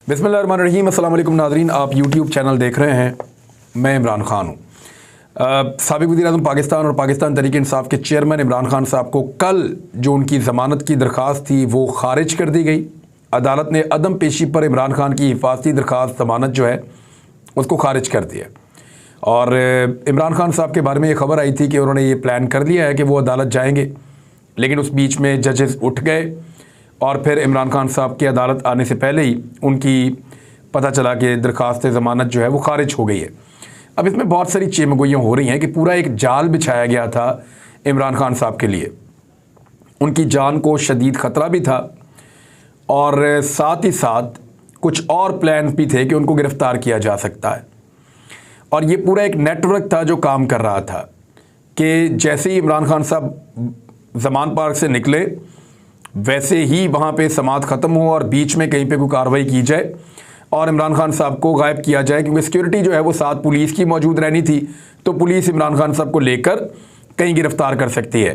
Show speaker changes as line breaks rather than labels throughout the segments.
बिस्मिल्लाहिर्रहमानिर्रहीम। अस्सलाम वालेकुम नाज़रीन, आप यूट्यूब चैनल देख रहे हैं। मैं इमरान खान हूँ। साबिक़ वज़ीर-ए-आज़म पाकिस्तान और पाकिस्तान तहरीक इंसाफ के चेयरमैन इमरान खान साहब को कल जो उनकी ज़मानत की दरख्वास्त थी वो ख़ारिज कर दी गई। अदालत ने अदम पेशी पर इमरान खान की हिफाजती दरख्वास्त ज़मानत जो है उसको ख़ारिज कर दिया। और इमरान खान साहब के बारे में ये खबर आई थी कि उन्होंने ये प्लान कर लिया है कि वो अदालत जाएंगे, लेकिन उस बीच में जजेस उठ गए और फिर इमरान खान साहब की अदालत आने से पहले ही उनकी पता चला कि दरख्वास्त ज़मानत जो है वो ख़ारिज हो गई है। अब इसमें बहुत सारी चेमगोइयाँ हो रही हैं कि पूरा एक जाल बिछाया गया था इमरान खान साहब के लिए। उनकी जान को शदीद ख़तरा भी था और साथ ही साथ कुछ और प्लान भी थे कि उनको गिरफ़्तार किया जा सकता है। और ये पूरा एक नेटवर्क था जो काम कर रहा था कि जैसे ही इमरान खान साहब ज़मान पार्क से निकले वैसे ही वहाँ पे समाअत ख़त्म हो और बीच में कहीं पे कोई कार्रवाई की जाए और इमरान खान साहब को गायब किया जाए, क्योंकि सिक्योरिटी जो है वो साथ पुलिस की मौजूद रहनी थी, तो पुलिस इमरान खान साहब को लेकर कहीं गिरफ़्तार कर सकती है।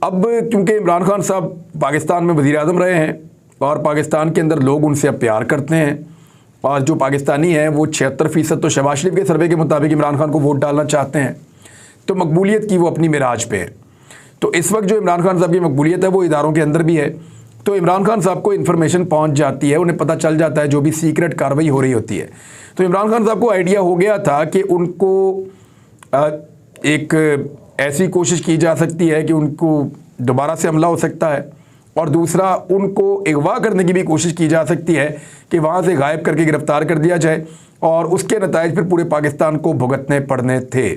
अब क्योंकि इमरान खान साहब पाकिस्तान में वज़ीर-ए-आज़म रहे हैं और पाकिस्तान के अंदर लोग उनसे अब प्यार करते हैं और जो पाकिस्तानी हैं वो 76% तो शहबाज शरीफ के सर्वे के मुताबिक इमरान खान को वोट डालना चाहते हैं, तो मकबूलियत की वो अपनी मिराज पे है। तो इस वक्त जो इमरान खान साहब की मकबूलियत है वो इदारों के अंदर भी है, तो इमरान खान साहब को इन्फॉर्मेशन पहुंच जाती है, उन्हें पता चल जाता है जो भी सीक्रेट कार्रवाई हो रही होती है। तो इमरान खान साहब को आइडिया हो गया था कि उनको एक ऐसी कोशिश की जा सकती है कि उनको दोबारा से हमला हो सकता है, और दूसरा उनको अगवा करने की भी कोशिश की जा सकती है कि वहाँ से गायब करके गिरफ़्तार कर दिया जाए और उसके नताइज फिर पूरे पाकिस्तान को भुगतने पड़ने थे।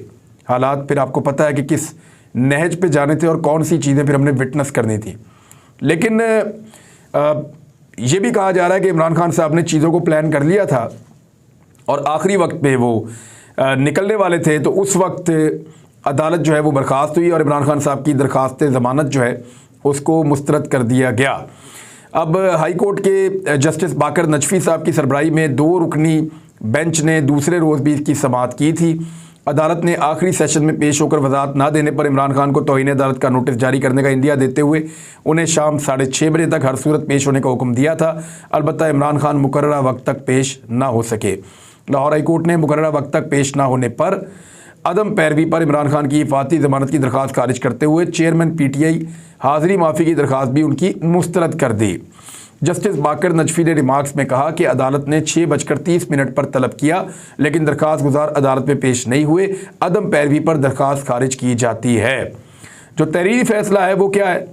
हालात फिर आपको पता है कि किस नहज पे जाने थे और कौन सी चीज़ें फिर हमने विटनेस करनी थी। लेकिन ये भी कहा जा रहा है कि इमरान खान साहब ने चीज़ों को प्लान कर लिया था और आखिरी वक्त पे वो निकलने वाले थे, तो उस वक्त अदालत जो है वो बर्खास्त हुई और इमरान खान साहब की दरख्वास्त ज़मानत जो है उसको मुस्तरद कर दिया गया। अब हाई कोर्ट के जस्टिस बाकर नजफ़ी साहब की सरबराही में 2 रुकनी बेंच ने दूसरे रोज़ भी इसकी समाअत की थी। अदालत ने आखिरी सेशन में पेश होकर वजाहत ना देने पर इमरान खान को तौहीन अदालत का नोटिस जारी करने का इंदिया देते हुए उन्हें शाम 6:30 बजे तक हर सूरत पेश होने का हुक्म दिया था। अलबत्ता इमरान खान मुकर्ररा वक्त तक पेश ना हो सके। लाहौर हाई कोर्ट ने मुकर्ररा वक्त तक पेश ना होने पर अदम पैरवी पर इमरान खान की हिफाजती ज़मानत की दरख्वास्त खारिज करते हुए चेयरमैन PTI हाज़िरी माफ़ी की दरख्वास्त भी उनकी मुस्तरद कर दी। जस्टिस बाकर नजफ़ी ने रिमार्क्स में कहा कि अदालत ने 6:30 पर तलब किया, लेकिन दरख्वास्त गुजार अदालत में पेश नहीं हुए। अदम पैरवी पर दरख्वास्त खारिज की जाती है। जो तहरीरी फैसला है वो क्या है?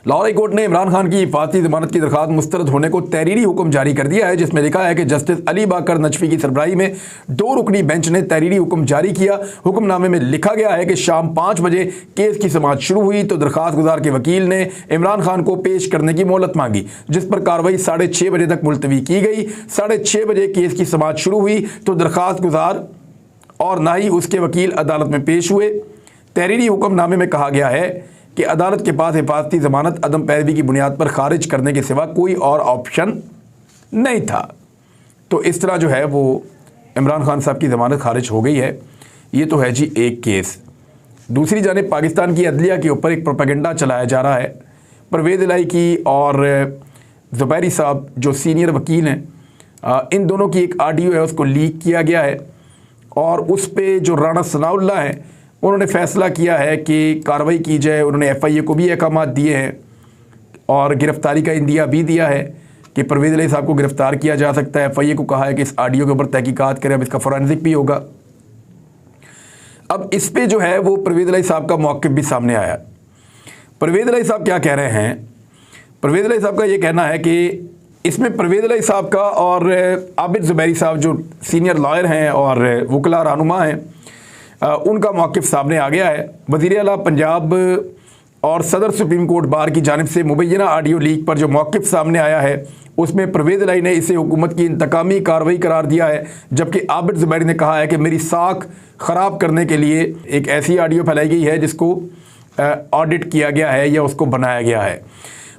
लाहौर हाई कोर्ट ने इमरान खान की हिफाजती ज़मानत की दरख्वास्त मुस्तरद होने को तहरीरी हुक्म जारी कर दिया है, जिसमें लिखा है कि जस्टिस अली बाकर नजफ़ी की सरबराही में 2 रुकनी बेंच ने तहरीरी हुक्म जारी किया। हुक्मनामे में लिखा गया है कि शाम 5 बजे केस की समाअत शुरू हुई तो दरख्वास्त गुजार के वकील ने इमरान खान को पेश करने की मोहलत मांगी, जिस पर कार्रवाई 6:30 बजे तक मुलतवी की गई। 6:30 बजे केस की समाअत शुरू हुई तो दरख्वास्त गुजार और ना ही उसके वकील अदालत में पेश हुए। तहरीरी हुक्मनामे में कहा गया है कि अदालत के पास हिफाजती ज़मानत अदम पैरवी की बुनियाद पर खारिज करने के सिवा कोई और ऑप्शन नहीं था। तो इस तरह जो है वो इमरान खान साहब की ज़मानत खारिज हो गई है। ये तो है जी एक केस। दूसरी जानिब पाकिस्तान की अदलिया के ऊपर एक प्रोपेगेंडा चलाया जा रहा है परवेज़ इलाही की और ज़ुबैरी साहब जो सीनियर वकील हैं, इन दोनों की एक ऑडियो है उसको लीक किया गया है और उस पर जो राना सनाउल्लाह हैं उन्होंने फ़ैसला किया है कि कार्रवाई की जाए। उन्होंने FIA को भी अहकामात दिए हैं और गिरफ़्तारी का इंदिया भी दिया है कि परवेज़ इलाही साहब को गिरफ़्तार किया जा सकता है। FIA को कहा है कि इस ऑडियो के ऊपर तहकीकात करें, अब इसका फोरेंसिक भी होगा। अब इस पे जो है वो परवेज़ इलाही साहब का मौक़िफ़ भी सामने आया। परवेज़ इलाही साहब क्या कह रहे हैं? परवेज़ इलाही साहब का ये कहना है कि इसमें परवेज़ इलाही साहब का और आबिद ज़ुबैरी साहब जो सीनियर लॉयर हैं और वकला रहनुमा हैं, उनका मौक़िफ़ सामने आ गया है। वज़ीर आला पंजाब और सदर सुप्रीम कोर्ट बार की जानिब से मुबैना ऑडियो लीक पर जो मौक़िफ़ सामने आया है उसमें परवेज़ इलाही ने इसे हुकूमत की इंतकामी कार्रवाई करार दिया है, जबकि आबिद ज़ुबैरी ने कहा है कि मेरी साख ख़राब करने के लिए एक ऐसी ऑडियो फैलाई गई है जिसको ऑडिट किया गया है या उसको बनाया गया है।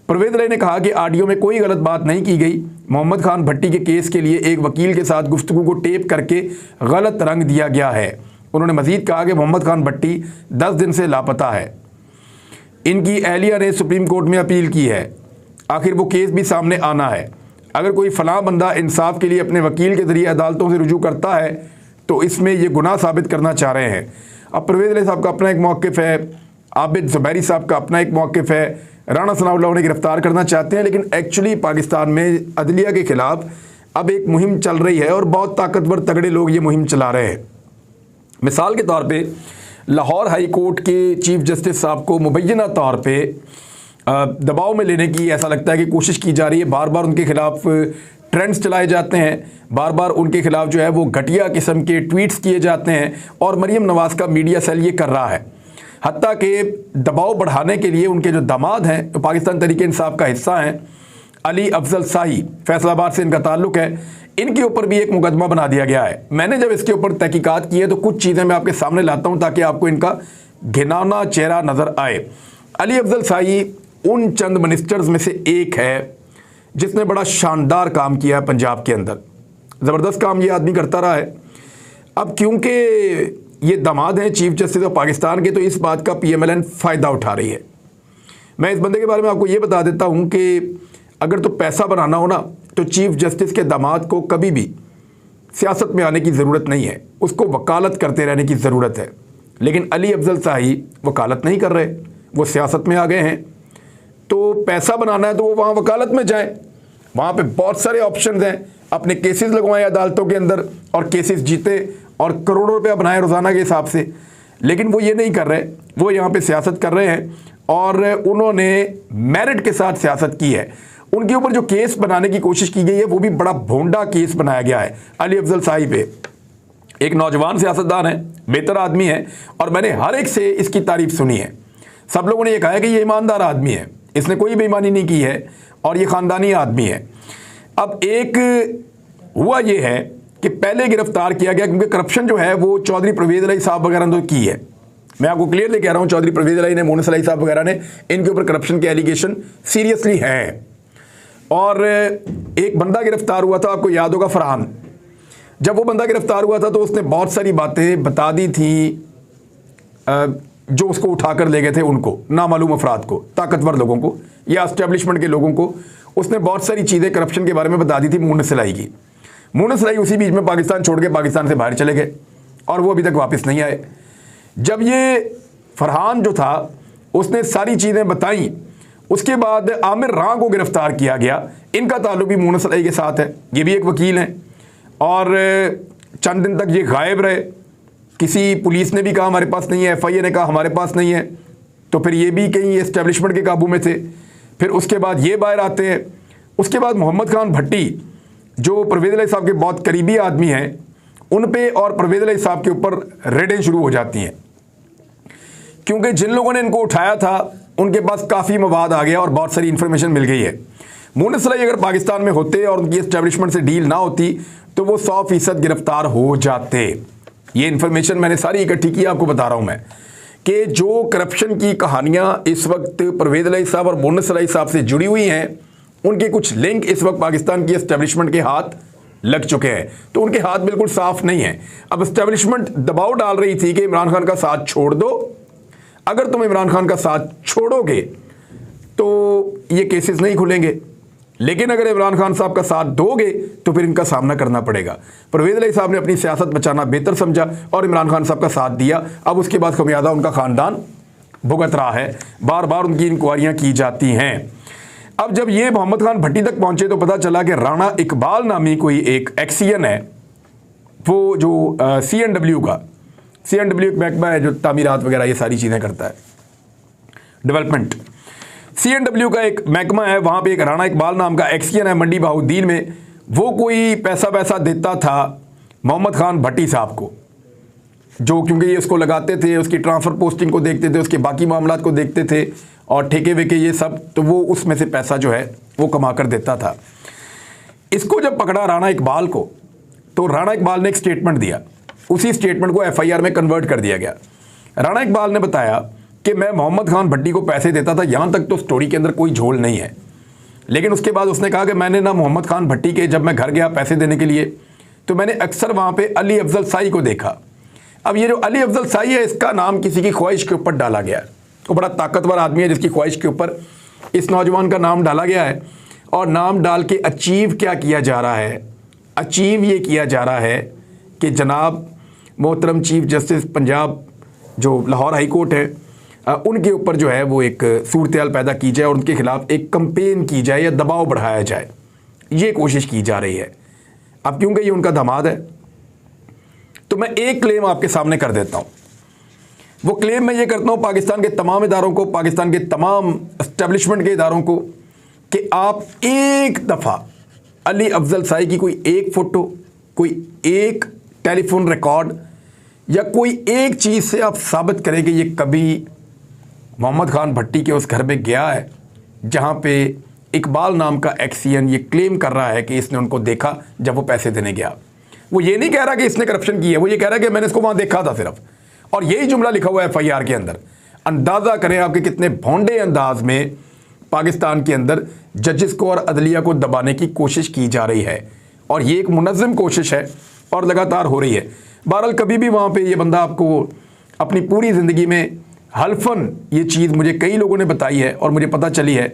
परवेज़ इलाही ने कहा कि ऑडियो में कोई गलत बात नहीं की गई। मोहम्मद खान भट्टी के केस के लिए एक वकील के साथ गुफ्तगू को टेप करके गलत रंग दिया गया है। उन्होंने मज़ीद कहा कि मोहम्मद खान भट्टी 10 दिन से लापता है। इनकी अहलिया ने सुप्रीम कोर्ट में अपील की है, आखिर वो केस भी सामने आना है। अगर कोई फलां बंदा इंसाफ के लिए अपने वकील के ज़रिए अदालतों से रुजू करता है तो इसमें ये गुनाह साबित करना चाह रहे हैं। अब परवेज़ इलाही साहब का अपना एक मौक़िफ़ है, आबिद ज़ुबैरी साहब का अपना एक मौक़िफ़ है, राणा सनाउल्लाह उन्हें गिरफ़्तार करना चाहते हैं, लेकिन एक्चुअली पाकिस्तान में अदलिया के ख़िलाफ़ अब एक मुहिम चल रही है और बहुत ताकतवर तगड़े लोग ये मुहिम चला रहे हैं। मिसाल के तौर पे लाहौर हाई कोर्ट के चीफ जस्टिस साहब को मुबैना तौर पे दबाव में लेने की ऐसा लगता है कि कोशिश की जा रही है। बार बार उनके खिलाफ ट्रेंड्स चलाए जाते हैं, बार बार उनके खिलाफ जो है वो घटिया किस्म के ट्वीट्स किए जाते हैं और मरीम नवाज़ का मीडिया सेल ये कर रहा है। हत्ता कि दबाव बढ़ाने के लिए उनके जो दामाद हैं तो पाकिस्तान तहरीक इंसाफ का हिस्सा हैं, अली अफजल शाही, फैसलाबाद से इनका ताल्लुक़ है, इनके ऊपर भी एक मुकदमा बना दिया गया है। मैंने जब इसके ऊपर तहकीकात की है तो कुछ चीज़ें मैं आपके सामने लाता हूँ ताकि आपको इनका घिनौना चेहरा नज़र आए। अली अफजल शाही उन चंद मिनिस्टर्स में से एक है जिसने बड़ा शानदार काम किया है पंजाब के अंदर, ज़बरदस्त काम ये आदमी करता रहा है। अब क्योंकि ये दामाद हैं चीफ जस्टिस ऑफ पाकिस्तान के, तो इस बात का PMLN फ़ायदा उठा रही है। मैं इस बंदे के बारे में आपको ये बता देता हूँ कि अगर तो पैसा बनाना हो ना तो चीफ जस्टिस के दामाद को कभी भी सियासत में आने की ज़रूरत नहीं है, उसको वकालत करते रहने की ज़रूरत है। लेकिन अली अफजल शाही वकालत नहीं कर रहे, वो सियासत में आ गए हैं। तो पैसा बनाना है तो वो वहाँ वकालत में जाएं, वहाँ पे बहुत सारे ऑप्शंस हैं, अपने केसेस लगवाएं अदालतों के अंदर और केसेस जीते और करोड़ों रुपया बनाए रोज़ाना के हिसाब से। लेकिन वो ये नहीं कर रहे, वो यहाँ पे सियासत कर रहे हैं और उन्होंने मेरिट के साथ सियासत की है। उनके ऊपर जो केस बनाने की कोशिश की गई है वो भी बड़ा भोंडा केस बनाया गया है अली अफजल शाही पे। एक नौजवान सियासतदान है, बेहतर आदमी है और मैंने हर एक से इसकी तारीफ सुनी है। सब लोगों ने ये कहा है कि ये ईमानदार आदमी है, इसने कोई बेईमानी नहीं की है और ये ख़ानदानी आदमी है। अब एक हुआ ये है कि पहले गिरफ्तार किया गया क्योंकि करप्शन जो है वो चौधरी परवेज़ इलाही साहब वगैरह ने की है। मैं आपको क्लियरली कह रहा हूँ, चौधरी परवेज़ इलाही ने, मोनस इलाही साहब वगैरह ने, इनके ऊपर करप्शन के एलिगेशन सीरियसली हैं। और एक बंदा गिरफ्तार हुआ था, आपको याद होगा, फरहान। जब वो बंदा गिरफ्तार हुआ था तो उसने बहुत सारी बातें बता दी थी जो उसको उठाकर ले गए थे उनको, नामालूम अफराद को, ताकतवर लोगों को या एस्टेब्लिशमेंट के लोगों को। उसने बहुत सारी चीज़ें करप्शन के बारे में बता दी थी मोनस इलाही की। मोनस इलाही उसी बीच में पाकिस्तान छोड़ के पाकिस्तान से बाहर चले गए और वो अभी तक वापस नहीं आए। जब ये फरहान जो था उसने सारी चीज़ें बताई, उसके बाद आमिर रां को गिरफ्तार किया गया। इनका ताल्लुक भी मोनस इलाही के साथ है, ये भी एक वकील हैं और चंद दिन तक ये गायब रहे। किसी पुलिस ने भी कहा हमारे पास नहीं है, FIA ने कहा हमारे पास नहीं है, तो फिर ये भी कहीं एस्टेब्लिशमेंट के काबू में थे। फिर उसके बाद ये बाहर आते हैं। उसके बाद मोहम्मद खान भट्टी जो परवेज़ इलाही साहब के बहुत करीबी आदमी हैं, उन पे और परवेज़ इलाही साहब के ऊपर रेडें शुरू हो जाती हैं क्योंकि जिन लोगों ने इनको उठाया था उनके पास काफ़ी मवाद आ गया और बहुत सारी इन्फॉर्मेशन मिल गई है। मोनस इलाही अगर पाकिस्तान में होते और उनकी एस्टेब्लिशमेंट से डील ना होती तो वो 100% गिरफ्तार हो जाते। ये इन्फॉर्मेशन मैंने सारी इकट्ठी की, आपको बता रहा हूँ मैं कि जो करप्शन की कहानियाँ इस वक्त परवेज़ इलाही साहब और मोनस इलाही साहब से जुड़ी हुई हैं, उनके कुछ लिंक इस वक्त पाकिस्तान की एस्टेब्लिशमेंट के हाथ लग चुके हैं। तो उनके हाथ बिल्कुल साफ नहीं है। अब एस्टेब्लिशमेंट दबाव डाल रही थी कि इमरान खान का साथ छोड़ दो, अगर तुम इमरान खान का साथ छोड़ोगे तो ये केसेस नहीं खुलेंगे, लेकिन अगर इमरान खान साहब का साथ दोगे तो फिर इनका सामना करना पड़ेगा। परवेज़ इलाही साहब ने अपनी सियासत बचाना बेहतर समझा और इमरान खान साहब का साथ दिया। अब उसके बाद खमियाजा उनका ख़ानदान भुगत रहा है, बार बार उनकी इंक्वायरियाँ की जाती हैं। अब जब ये मोहम्मद खान भट्टी तक पहुँचे तो पता चला कि राणा इकबाल नामी कोई एक एक्सियन है, वो जो CNW एक महकमा है जो तामीरात वगैरह ये सारी चीज़ें करता है, डेवलपमेंट। CNW का एक महकमा है, वहाँ पे एक राणा इकबाल नाम का एक्सियन है मंडी बहाउद्दीन में। वो कोई पैसा देता था मोहम्मद खान भट्टी साहब को, जो क्योंकि ये उसको लगाते थे, उसकी ट्रांसफ़र पोस्टिंग को देखते थे, उसके बाकी मामलात को देखते थे और ठेके वेके ये सब, तो वो उसमें से पैसा जो है वो कमा कर देता था। इसको जब पकड़ा राणा इकबाल को, तो राणा इकबाल ने एक स्टेटमेंट दिया, उसी स्टेटमेंट को FIR में कन्वर्ट कर दिया गया। राणा इकबाल ने बताया कि मैं मोहम्मद खान भट्टी को पैसे देता था, यहाँ तक तो स्टोरी के अंदर कोई झोल नहीं है। लेकिन उसके बाद उसने कहा कि मैंने ना मोहम्मद खान भट्टी के, जब मैं घर गया पैसे देने के लिए, तो मैंने अक्सर वहाँ पे अली अफजल शाही को देखा। अब ये जो अली अफजल शाही है, इसका नाम किसी की ख्वाहिश के ऊपर डाला गया है। वो बड़ा ताकतवर आदमी है जिसकी ख्वाहिश के ऊपर इस नौजवान का नाम डाला गया है और नाम डाल के अचीव क्या किया जा रहा है? अचीव ये किया जा रहा है कि जनाब मोहतरम चीफ जस्टिस पंजाब जो लाहौर हाई कोर्ट है उनके ऊपर जो है वो एक सूरत पैदा की जाए और उनके खिलाफ एक कंपेन की जाए या दबाव बढ़ाया जाए, ये कोशिश की जा रही है। अब क्योंकि ये उनका दामाद है तो मैं एक क्लेम आपके सामने कर देता हूँ। वो क्लेम मैं ये करता हूँ पाकिस्तान के तमाम इदारों को, पाकिस्तान के तमाम एस्टेब्लिशमेंट के इदारों को, कि आप एक दफ़ा अली अफजल साई की कोई एक फ़ोटो, कोई एक टेलीफोन रिकॉर्ड या कोई एक चीज़ से आप साबित करें कि ये कभी मोहम्मद खान भट्टी के उस घर में गया है जहाँ पे इकबाल नाम का एक्सियन ये क्लेम कर रहा है कि इसने उनको देखा जब वो पैसे देने गया। वो ये नहीं कह रहा कि इसने करप्शन की है, वो ये कह रहा है कि मैंने इसको वहाँ देखा था सिर्फ, और यही जुमला लिखा हुआ है FIR के अंदर। अंदाज़ा करें आपके कितने भोंडे अंदाज में पाकिस्तान के अंदर जजेस को और अदलिया को दबाने की कोशिश की जा रही है, और ये एक मुनज़्ज़म कोशिश है और लगातार हो रही है। बहरहाल कभी भी वहाँ पे ये बंदा आपको अपनी पूरी ज़िंदगी में हल्फन ये चीज़ मुझे कई लोगों ने बताई है और मुझे पता चली है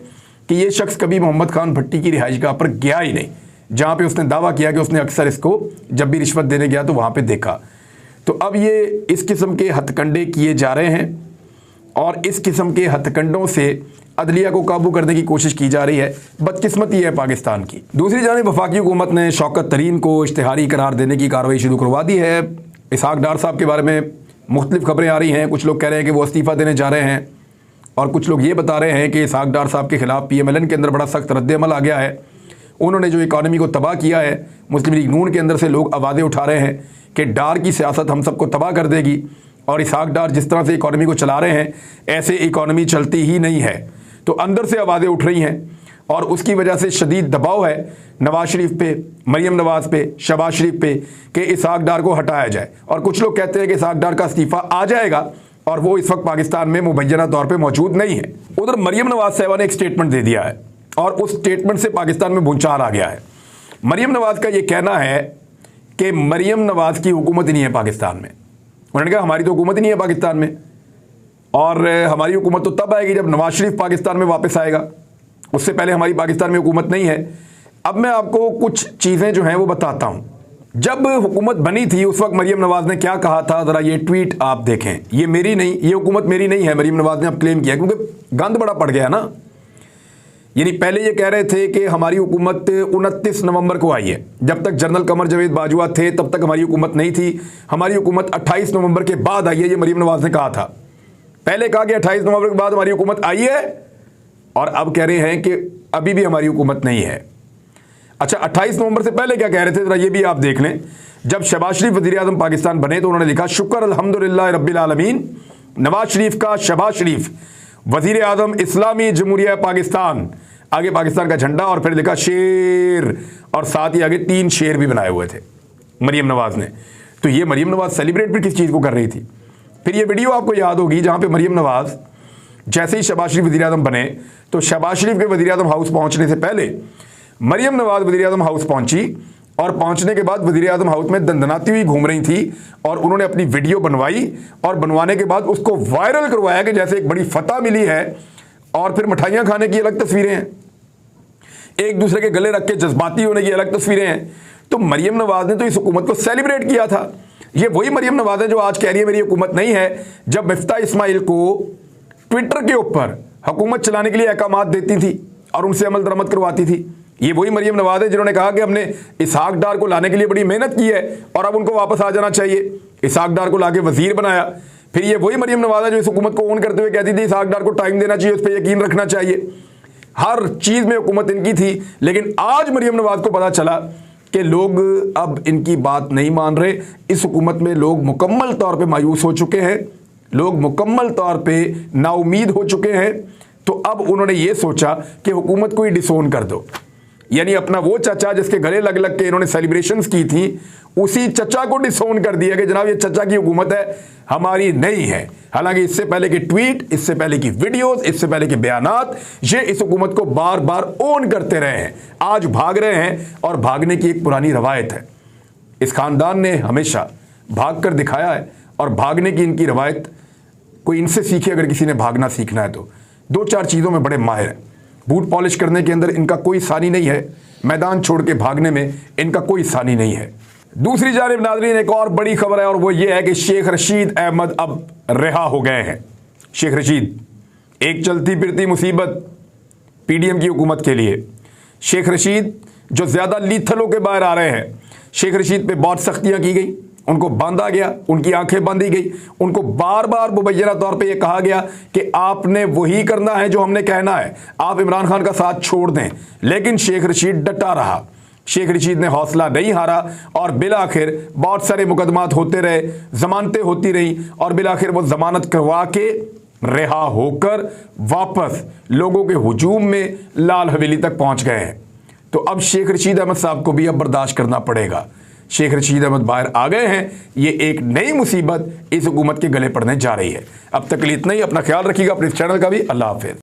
कि ये शख्स कभी मोहम्मद खान भट्टी की रिहाइशगाह पर गया ही नहीं, जहाँ पे उसने दावा किया कि उसने अक्सर इसको जब भी रिश्वत देने गया तो वहाँ पे देखा। तो अब ये इस किस्म के हथकंडे किए जा रहे हैं और इस किस्म के हथकंडों से अदलिया को काबू करने की कोशिश की जा रही है। बदकिस्मती है पाकिस्तान की। दूसरी जानिब वफाकी हुकूमत ने शौकत तरीन को इश्तिहारी करार देने की कार्रवाई शुरू करवा दी है। इसहाक डार साहब के बारे में मुख्तलिफ खबरें आ रही हैं। कुछ लोग कह रहे हैं कि वो इस्तीफ़ा देने जा रहे हैं और कुछ लोग ये बता रहे हैं कि इसहाक डार साहब के खिलाफ PMLN के अंदर बड़ा सख्त रद्द-ए-अमल आ गया है। उन्होंने जो इकॉनमी को तबाह किया है, मुस्लिम लीग नून के अंदर से लोग आवाज़ें उठा रहे हैं कि डार की सियासत हम सबको तबाह कर देगी, और इसहाक डार जिस तरह से इकॉनमी को चला रहे हैं ऐसे इकॉनमी चलती ही नहीं है। तो अंदर से आवाज़ें उठ रही हैं और उसकी वजह से शदीद दबाव है नवाज शरीफ पे, मरीम नवाज पे, शहबाज शरीफ पे कि इसहाक डार को हटाया जाए। और कुछ लोग कहते हैं कि इसहाक डार का इस्तीफ़ा आ जाएगा और वो इस वक्त पाकिस्तान में मुबैना तौर पे मौजूद नहीं है। उधर मरीम नवाज साहिबा ने एक स्टेटमेंट दे दिया है और उस स्टेटमेंट से पाकिस्तान में भूचाल आ गया है। मरीम नवाज का ये कहना है कि मरीम नवाज की हुकूमत ही नहीं है पाकिस्तान में। उन्होंने कहा हमारी तो हुकूमत ही नहीं है पाकिस्तान में, और हमारी हुकूमत तो तब आएगी जब नवाज शरीफ पाकिस्तान में वापस आएगा, उससे पहले हमारी पाकिस्तान में हुकूमत नहीं है। अब मैं आपको कुछ चीज़ें जो हैं वो बताता हूँ। जब हुकूमत बनी थी उस वक्त मरीम नवाज ने क्या कहा था, ज़रा ये ट्वीट आप देखें। ये मेरी नहीं, ये हुकूमत मेरी नहीं है, मरीम नवाज ने अब क्लेम किया, क्योंकि गंद बड़ा पड़ गया ना। यानी पहले ये कह रहे थे कि हमारी हुकूमत 29 नवंबर को आई है, जब तक जनरल कमर जावेद बाजवा थे तब तक हमारी हुकूमत नहीं थी। हमारी हुकूमत 28 नवंबर के बाद आई है, ये मरीम नवाज ने कहा था। पहले कहा कि 28 नवंबर के बाद हमारी हुकूमत आई है, और अब कह रहे हैं कि अभी भी हमारी हुकूमत नहीं है। अच्छा, 28 नवंबर से पहले क्या कह रहे थे, जरा ये भी आप देख लें। जब शहबाज शरीफ वज़ीर आज़म पाकिस्तान बने तो उन्होंने लिखा शुक्र अल्हम्दुलिल्लाह रब्बिल आलमीन, नवाज शरीफ का शहबाज शरीफ वज़ीर आज़म इस्लामी जमहूरिया पाकिस्तान, आगे पाकिस्तान का झंडा, और फिर लिखा शेर, और साथ ही आगे 3 शेर भी बनाए हुए थे मरीम नवाज ने। तो ये मरीम नवाज सेलिब्रेट भी किस चीज़ को कर रही थी। फिर ये वीडियो आपको याद होगी जहाँ पे मरीम नवाज जैसे ही शहबाज शरीफ वज़ीर आज़म बने तो शहबाज शरीफ के वज़ीर आज़म हाउस पहुँचने से पहले मरीम नवाज वज़ीर आज़म हाउस पहुँची, और पहुँचने के बाद वज़ीर आज़म हाउस में दंदनाती हुई घूम रही थी, और उन्होंने अपनी वीडियो बनवाई और बनवाने के बाद उसको वायरल करवाया कि जैसे एक बड़ी फतह मिली है। और फिर मिठाइयाँ खाने की अलग तस्वीरें हैं, एक दूसरे के गले रख के जज्बाती होने की अलग तस्वीरें हैं। तो मरीम नवाज ने तो इस हुकूमत को सेलिब्रेट किया था। ये वही मरीम नवाज है जो आज कह रही है मेरी हुकूमत नहीं है, जब मिफ्ता इस्माइल को ट्विटर के ऊपर हुकूमत चलाने के लिए अहकामात देती थी और उनसे अमल दरामद करवाती थी। ये वही मरीम नवाज है जिन्होंने कहा कि हमने इसहाक डार को लाने के लिए बड़ी मेहनत की है और अब उनको वापस आ जाना चाहिए। इसहाक डार को लाके वजीर बनाया। फिर ये वही मरीम नवाज है जो इस हुकूमत को ऑन करते हुए कहती थी इसहाक डार को टाइम देना चाहिए, उस पर यकीन रखना चाहिए। हर चीज़ में हुकूमत इनकी थी। लेकिन आज मरीम नवाज को पता चला कि लोग अब इनकी बात नहीं मान रहे। इस हुकूमत में लोग मुकम्मल तौर पे मायूस हो चुके हैं, लोग मुकम्मल तौर पे नाउमीद हो चुके हैं। तो अब उन्होंने ये सोचा कि हुकूमत को ही डिसोन कर दो, यानी अपना वो चचा जिसके गले लग लग के इन्होंने सेलिब्रेशंस की थी, उसी चचा को डिसोन कर दिया कि जनाब ये चचा की हुकूमत है, हमारी नहीं है। हालांकि इससे पहले के ट्वीट, इससे पहले की वीडियोस, इससे पहले के बयानात, ये इस हुकूमत को बार बार ऑन करते रहे हैं। आज भाग रहे हैं और भागने की एक पुरानी रवायत है। इस खानदान ने हमेशा भाग कर दिखाया है और भागने की इनकी रवायत कोई इनसे सीखे। अगर किसी ने भागना सीखना है तो 2-4 चीज़ों में बड़े माहिर हैं। बूट पॉलिश करने के अंदर इनका कोई सानी नहीं है, मैदान छोड़ के भागने में इनका कोई सानी नहीं है। दूसरी जानिब नाज़रीन एक और बड़ी खबर है और वो ये है कि शेख रशीद अहमद अब रिहा हो गए हैं। शेख रशीद एक चलती फिरती मुसीबत पीडीएम की हुकूमत के लिए। शेख रशीद जो ज़्यादा लीथल होकर बाहर आ रहे हैं, शेख रशीद पे बहुत सख्तियां की गई, उनको बांधा गया, उनकी आंखें बांधी गई, उनको बार बार मुबैना तौर पे ये कहा गया कि आपने वही करना है जो हमने कहना है, आप इमरान खान का साथ छोड़ दें। लेकिन शेख रशीद डटा रहा, शेख रशीद ने हौसला नहीं हारा और बिलाखिर बहुत सारे मुकदमात होते रहे, जमानतें होती रही और बिलाखिर वो जमानत करवा के रिहा होकर वापस लोगों के हुजूम में लाल हवेली तक पहुंच गए हैं। तो अब शेख रशीद अहमद साहब को भी अब बर्दाश्त करना पड़ेगा। शेख रशीद अहमद बाहर आ गए हैं, ये एक नई मुसीबत इस हुकूमत के गले पड़ने जा रही है। अब तक के लिए इतना ही। अपना ख्याल रखिएगा, अपने चैनल का भी। अल्लाह हाफिज़।